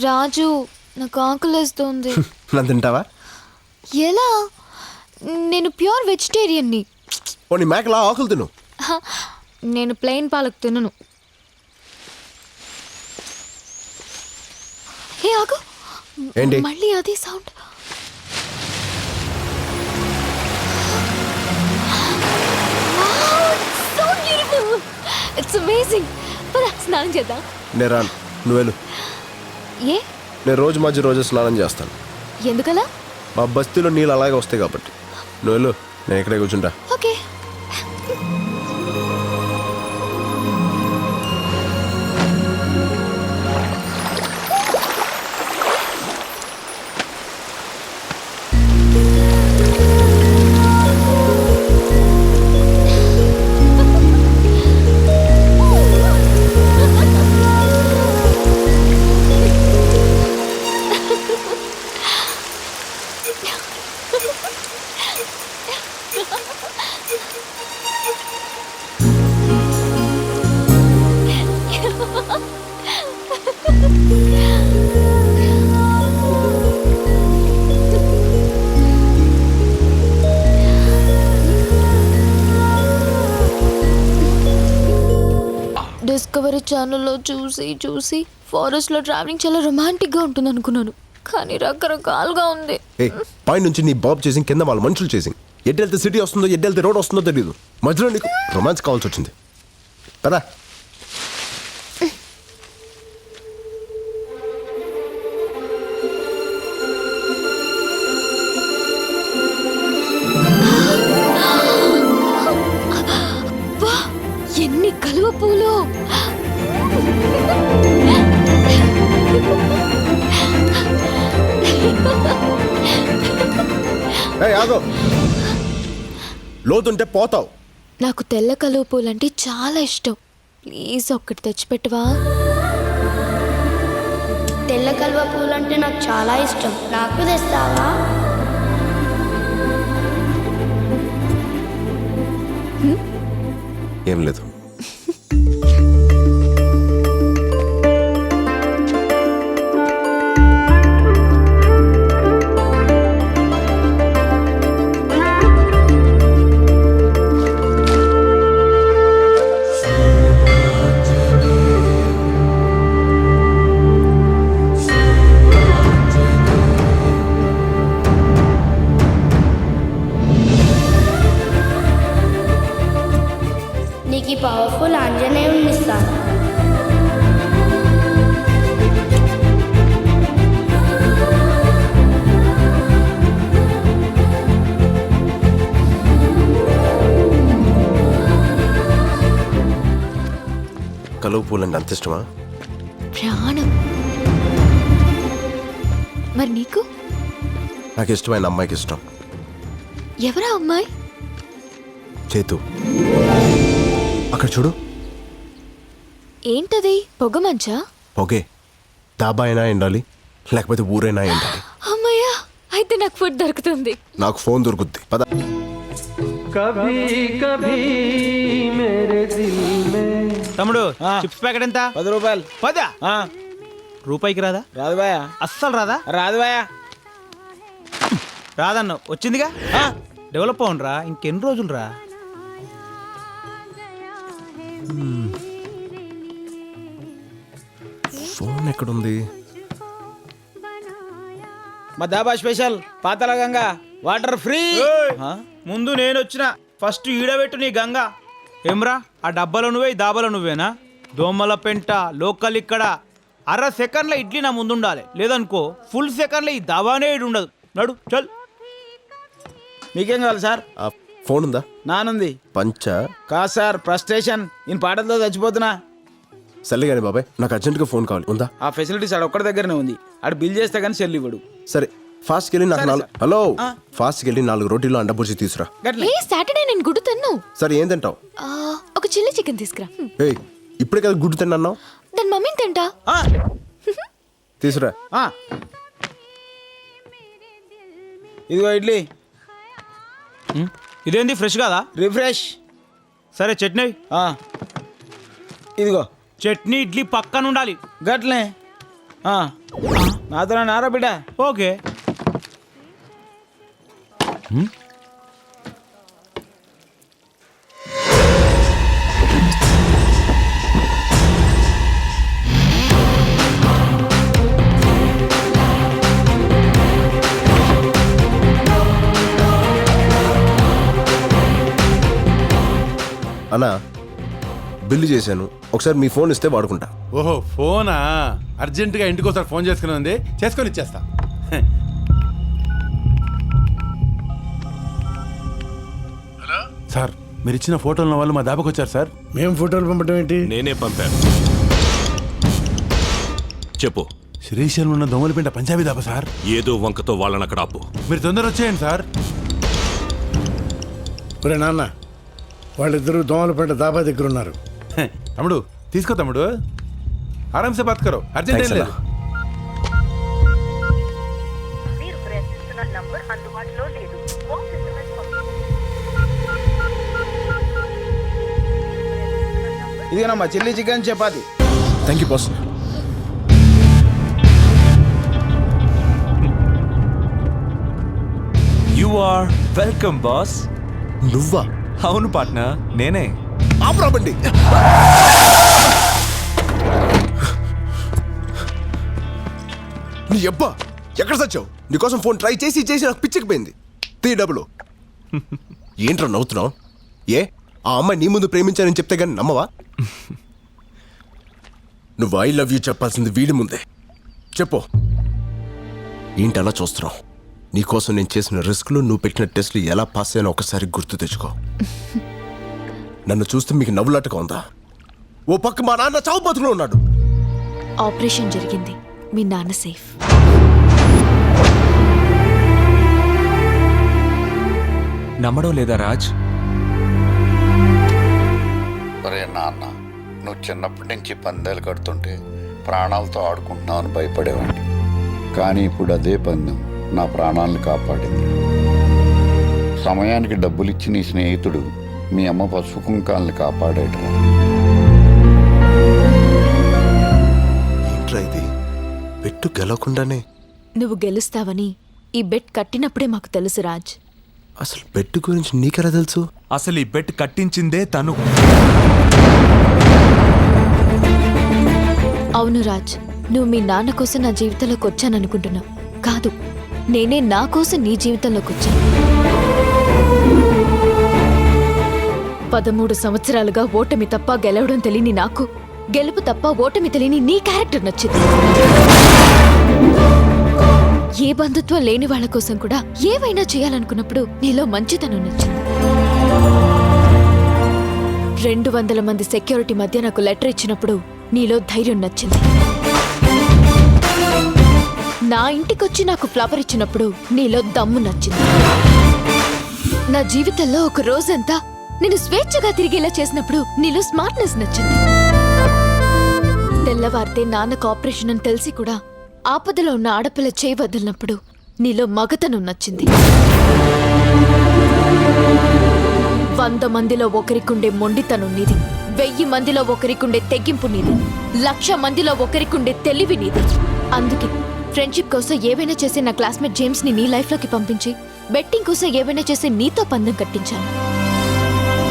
రాజు, నాకు ఆకలేస్తుంది. నన్ను తింటావా? ఎలా? నేను ప్యూర్ వెజిటేరియన్ని. పోనీ మేకలా ఆకులు తిను. నేను ప్లెయిన్ పాలక్ తినను. హే ఆగు, ఏంటి? మళ్ళీ అదే sound. So beautiful, it's amazing. పద స్నానం చేద్దాం. నేను రాను, నువ్వు వెళ్ళు. ఏ? నేను రోజు స్నానం చేస్తాను. ఎందుకలా? మా బస్తీలో నీళ్ళు అలాగే వస్తాయి కాబట్టి. నువ్వు వెళ్ళు, నేను ఇక్కడే కూర్చుంటా. ఓకే. డిస్కవరీ ఛానల్లో చూసి ఫారెస్ట్లో ట్రావెలింగ్ చాలా రొమాంటిక్గా ఉంటుంది అనుకున్నాను, కానీ రకరకాలుగా ఉంది. పై నుంచి నీ బాబు చేసి కింద వాళ్ళ మనుషులు చేసి ఎడ్డు వెళ్తే సిటీ వస్తుందో ఎడ్డు వెళ్తే రోడ్ వస్తుందో తెలియదు. మధ్యలో నీకు రొమాన్స్ కావాల్సి వచ్చింది కదా. ఎన్ని కలువ పూలు! ఆగో, లోతుంటే పోతావు. నాకు తెల్ల కలువ పూలు అంటే చాలా ఇష్టం. ప్లీజ్ ఒక్కటి తెచ్చిపెట్టవా? తెల్ల కలువ పూలు అంటే నాకు చాలా ఇష్టం, నాకు తెస్తావా? ఏం లేదు. నీకు ఈ పవర్ఫుల్ ఆంజనేయుని ఇస్తాను. కలువ పూలు అంటే అంత ఇష్టమా? ప్రాణం. మరి నీకు? నాకు ఇష్టమైన అమ్మాయికి ఇష్టం. ఎవరా అమ్మాయి? చేతు, అక్కడ చూడు. ఏంటది? పొగ మంచా? ఓకే, డాబా అయినా ఎండాలి, లేకపోతే ఊరైనా ఎండాలి. అమ్మయ్యా, అయితే నాకు ఫుడ్ దొరుకుతుంది. నాకు ఫోన్ దొరుకుద్ది. పద. తమ్ముడు, చిప్స్ ప్యాకెట్ ఎంత? 10 రూపాయలు. 10? రూపాయికి రాదా? రాదు బాయా. అస్సలు రాదా? రాదు బాయా. రాదన్న వచ్చిందిగా. డెవలప్ అవునరా, ఇంకెన్ని రోజులు రా. ఫోన్ ఎక్కడుంది? మా దాబా స్పెషల్ పాతల గంగా వాటర్ ఫ్రీ. ముందు నేను వచ్చిన ఫస్ట్ ఈడబెట్టు నీ గంగా. ఏమ్రా, ఆ డబ్బాలో నువ్వే, ఈ దాబాలో నువ్వేనా? దోమల పెంట లోకల్ ఇక్కడ. అర సెకండ్లో ఇడ్లీ నా ముందు ఉండాలి, లేదనుకో ఫుల్ సెకండ్లో ఈ దాబానే ఇటు ఉండదు. నడు చల్. మీకేం కావాలి సార్? ఫోన్ ఉందా? నానుంది. పంచ కాదు సార్, ఫ్రస్ట్రేషన్. నేను పాటలతో చచ్చిపోతున్నా. సర్లే కానీ బాబాయ్, నాకు అర్జెంట్గా ఫోన్ కావాలి. ఉందా? ఆ ఫెసిలిటీస్ ఆడ ఒక్కడి దగ్గరనే ఉంది. ఆడు బిల్ చేస్తే కానీ సెల్ ఇవ్వడు. సరే, ఫాస్ట్కి వెళ్ళి నాకు సరే, 4 హలో ఫాస్ట్కి వెళ్ళి 4 రోటీలు అండబుర్జీ తీసురా. గట్లే. ఏ సాటర్డే నేను గుడ్డు తిన్ను. సరే, ఏం తింటావు? ఒక చిల్లీ చికెన్ తీసుకురా. ఏయ్, ఇప్పుడే కదా గుడ్డు తిన్నావు. దాని మమ్మీని తింటా. ఆ, తీసురా. ఆ. ఇదిగో ఇడ్లీ. ఇదేంది ఫ్రెష్ కాదా? రిఫ్రెష్. సరే చట్నీ. ఆ, ఇదిగో చట్నీ ఇడ్లీ పక్కన ఉండాలి. గట్లే. ఆ, నాతో నారా బిడ్డ. ఓకే. అన్నా బిల్లు చేశాను, ఒకసారి మీ ఫోన్ ఇస్తే వాడుకుంటా. ఓహో ఫోనా? అర్జెంటుగా ఇంటికి ఒకసారి ఫోన్ చేసుకుని ఉంది, చేసుకొని ఇచ్చేస్తా. సార్ మీరు ఇచ్చిన ఫోటోల వాళ్ళు మా దాబాకి వచ్చారు సార్. మేము ఫోటోలు పంపడం ఏంటి? నేనే పంపాను. చెప్పు. శ్రీశైలం ఉన్న దొంగలపేట పంజాబీ దాబా సార్. ఏదో వంకతో వాళ్ళని అక్కడ ఆపు. మీరు తొందర వచ్చేయండి సార్. ఒరే నాన్న, వాళ్ళిద్దరూ దోమలపేట దాబా దగ్గర ఉన్నారు. తమ్ముడు తీసుకో తమ్ముడు, ఆరామ్సే బాత్ కరో, అర్జెంట్ ఏం Thanks లేదు. మీరు ప్రయత్నిస్తున్న నంబర్ అందుబాటులో లేదు. వాయిస్ SMS పంపండి. ఇదిగోనమ్మా chilli chicken chapati. Thank you boss. You are welcome boss. నువ్వా? అవును పార్ట్నర్, నేనే. ఆపరాబండి. నీ అబ్బా ఎక్కడ సచ్చావు? నీకోసం ఫోన్ ట్రై చేసి చేసి నాకు పిచ్చికిపోయింది. తీ డబ్బులు. ఏంట్రా నవ్వుతున్నావు? ఏ ఆ అమ్మాయి నీ ముందు ప్రేమించానని చెప్తే కానీ నమ్మవా? నువ్వు ఐ లవ్ యూ చెప్పాల్సింది వీడి ముందే. చెప్పు. ఏంటి అలా చూస్తున్నావు? నీకోసం నేను చేసిన రిస్క్లు, నువ్వు పెట్టిన టెస్ట్లు ఎలా పాస్ అయ్యానో ఒకసారి గుర్తు తెచ్చుకో. నన్ను చూస్తే మీకు నవ్వులాటగా ఉందా? ఓ పక్క మా నాన్న చావు బతుకులో ఉన్నాడు. ఆపరేషన్ జరిగింది, మీ నాన్న సేఫ్. నమ్మడం లేదా రాజ్? ఒరే నాన్న, నువ్వు చిన్నప్పటి నుంచి పందాలు కడుతుంటే ప్రాణాలతో ఆడుకుంటున్నావని భయపడేవాడిని. కానీ ఇప్పుడు అదే పందెం నా ప్రాణాలను కాపాడింది. సమయానికి డబ్బులిచ్చి నీ స్నేహితుడు మీ అమ్మ పసుపు కుంకాలని కాపాడాడు. ఏంట్రా ఇది? పెట్టు గెలవకుండానే. నువ్వు గెలుస్తావని ఈ బెట్ కట్టినప్పుడే మాకు తెలుసు రాజ్. అసలు పెట్టు గురించి నీకెలా తెలుసు? అసలు ఈ బెట్ కట్టించిందే తను. అవును రాజ్, నువ్వు మీ నాన్న కోసం నా జీవితంలోకి వచ్చాననుకుంటున్నావు. కాదు, నేనే నా కోసం నీ జీవితంలోకి వచ్చాను. 13 సంవత్సరాలుగా ఓటమి తప్ప గెలవడం తెలియని నాకు, గెలుపు తప్ప ఓటమి తెలియని నీ క్యారెక్టర్ నచ్చింది. ఏ బంధుత్వం లేని వాళ్ళ కోసం కూడా ఏవైనా చేయాలనుకున్నప్పుడు నీలో మంచితనం నచ్చింది. 200 మంది సెక్యూరిటీ మధ్య నాకు లెటర్ ఇచ్చినప్పుడు నీలో ధైర్యం నచ్చింది. నా ఇంటికొచ్చి నాకు ఫ్లవర్ ఇచ్చినప్పుడు నీలో దమ్ము నచ్చింది. నా జీవితంలో ఒక రోజంతా నేను స్వేచ్ఛగా తిరిగేలా చేసినప్పుడు నీలో స్మార్ట్నెస్ నచ్చింది. తెల్లవారితే నాన్నకు ఆపరేషన్ అని తెలిసి కూడా ఆపదలో ఉన్న ఆడపిల్ల చేయి వదిలినప్పుడు నీలో మగతనం నచ్చింది. 100 మందిలో ఒకరికుండే మొండితనం నీది, 1000 మందిలో ఒకరికుండే తెగింపు నీది, 1,00,000 మందిలో ఒకరికుండే తెలివి నీది. అందుకే ఫ్రెండ్షిప్ కోసం ఏవైనా చేసే నా క్లాస్మేట్ జేమ్స్ ని నీ లైఫ్ లోకి పంపించి, బెట్టింగ్ కోసం ఏవైనా చేసే నీతో పందెం కట్టించాను.